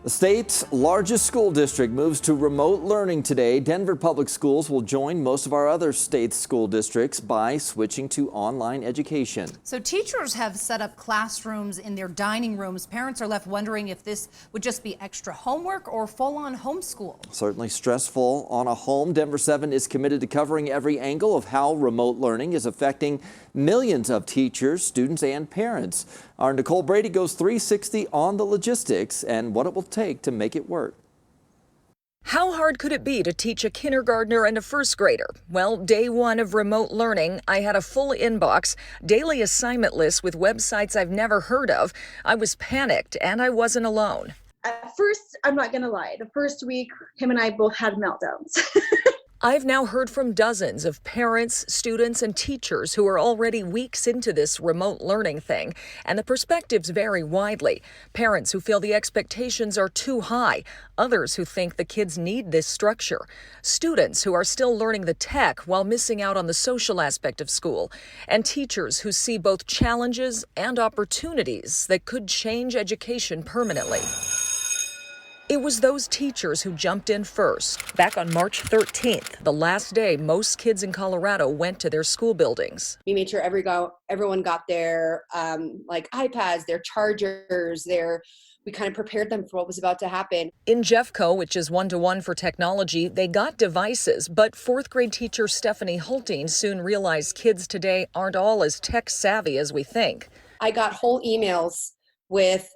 The state's largest school district moves to remote learning today. Denver Public Schools will join most of our other state's school districts by switching to online education. So teachers have set up classrooms in their dining rooms. Parents are left wondering if this would just be extra homework or full-on homeschool. Certainly stressful on a home. Denver 7 is committed to covering every angle of how remote learning is affecting millions of teachers, students, and parents. Our Nicole Brady goes 360 on the logistics and what it will take to make it work. How hard could it be to teach a kindergartner and a first grader? Well, day one of remote learning, I had a full inbox, daily assignment lists with websites I've never heard of. I was panicked, and I wasn't alone. At first, I'm not gonna lie, the first week, him and I both had meltdowns. I've now heard from dozens of parents, students, and teachers who are already weeks into this remote learning thing, and the perspectives vary widely. Parents who feel the expectations are too high, others who think the kids need this structure, students who are still learning the tech while missing out on the social aspect of school, and teachers who see both challenges and opportunities that could change education permanently. It was those teachers who jumped in first. Back on March 13th, the last day most kids in Colorado went to their school buildings. We made sure everyone got their iPads, their chargers, we kind of prepared them for what was about to happen. In Jeffco, which is one-to-one for technology, they got devices, but fourth grade teacher Stephanie Hulting soon realized kids today aren't all as tech savvy as we think. I got whole emails with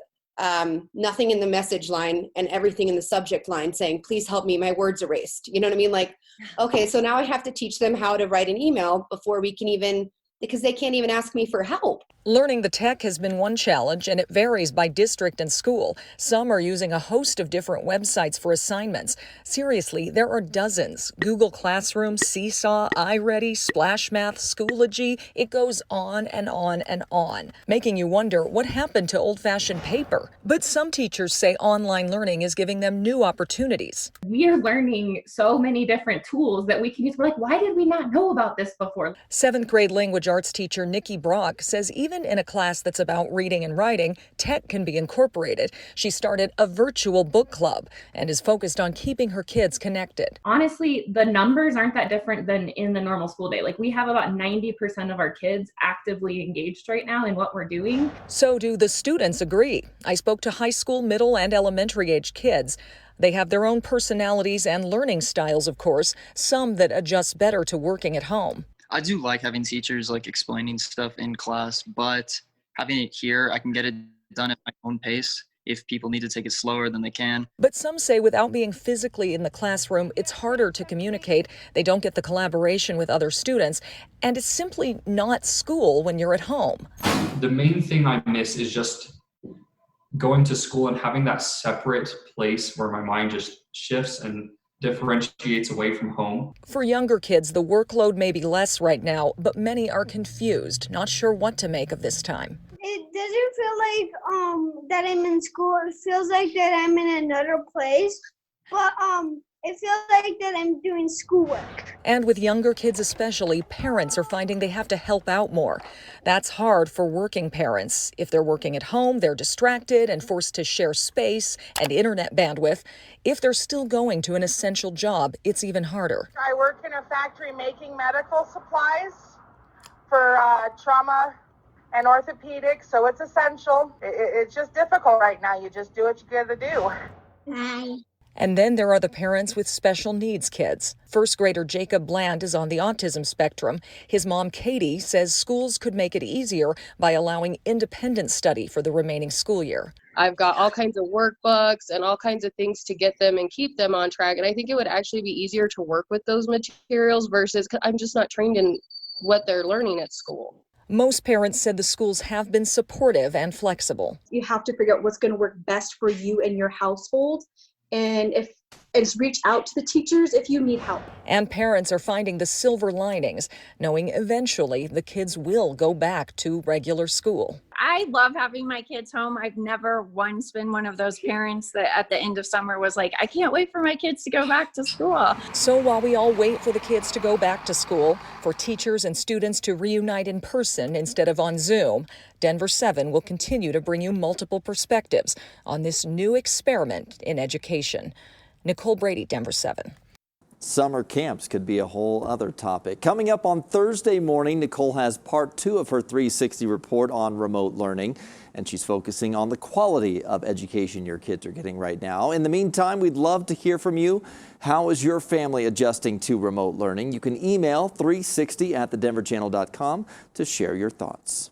nothing in the message line and everything in the subject line saying, please help me, my word's erased. You know what I mean? Like, okay, so now I have to teach them how to write an email before we can because they can't even ask me for help. Learning the tech has been one challenge, and it varies by district and school. Some are using a host of different websites for assignments. Seriously, there are dozens. Google Classroom, Seesaw, iReady, Splash Math, Schoology. It goes on and on and on, making you wonder what happened to old-fashioned paper. But some teachers say online learning is giving them new opportunities. We are learning so many different tools that we can use. We're like, why did we not know about this before? Seventh grade language arts teacher Nikki Brock says even in a class that's about reading and writing, tech can be incorporated. She started a virtual book club and is focused on keeping her kids connected. Honestly, the numbers aren't that different than in the normal school day. Like, we have about 90% of our kids actively engaged right now in what we're doing. So do the students agree. I spoke to high school, middle, and elementary age kids. They have their own personalities and learning styles, of course, some that adjust better to working at home. I do like having teachers explaining stuff in class, but having it here, I can get it done at my own pace. If people need to take it slower, then they can. But some say without being physically in the classroom, it's harder to communicate. They don't get the collaboration with other students, and it's simply not school when you're at home. The main thing I miss is just going to school and having that separate place where my mind just shifts and differentiates away from home. For younger kids, the workload may be less right now, but many are confused, not sure what to make of this time. It doesn't feel like that I'm in school. It feels like that I'm in another place. But it feels like that I'm doing schoolwork. And with younger kids especially, parents are finding they have to help out more. That's hard for working parents. If they're working at home, they're distracted and forced to share space and internet bandwidth. If they're still going to an essential job, it's even harder. I work in a factory making medical supplies for trauma and orthopedics, so it's essential. It's just difficult right now. You just do what you gotta do. Hi. And then there are the parents with special needs kids. First grader Jacob Bland is on the autism spectrum. His mom, Katie, says schools could make it easier by allowing independent study for the remaining school year. I've got all kinds of workbooks and all kinds of things to get them and keep them on track. And I think it would actually be easier to work with those materials versus I'm just not trained in what they're learning at school. Most parents said the schools have been supportive and flexible. You have to figure out what's going to work best for you and your household. And if is reach out to the teachers if you need help. And parents are finding the silver linings, knowing eventually the kids will go back to regular school. I love having my kids home. I've never once been one of those parents that at the end of summer was like, I can't wait for my kids to go back to school. So while we all wait for the kids to go back to school, for teachers and students to reunite in person instead of on Zoom, Denver 7 will continue to bring you multiple perspectives on this new experiment in education. Nicole Brady, Denver 7. Summer camps could be a whole other topic. Coming up on Thursday morning, Nicole has part 2 of her 360 report on remote learning, and she's focusing on the quality of education your kids are getting right now. In the meantime, we'd love to hear from you. How is your family adjusting to remote learning? You can email 360@thedenverchannel.com to share your thoughts.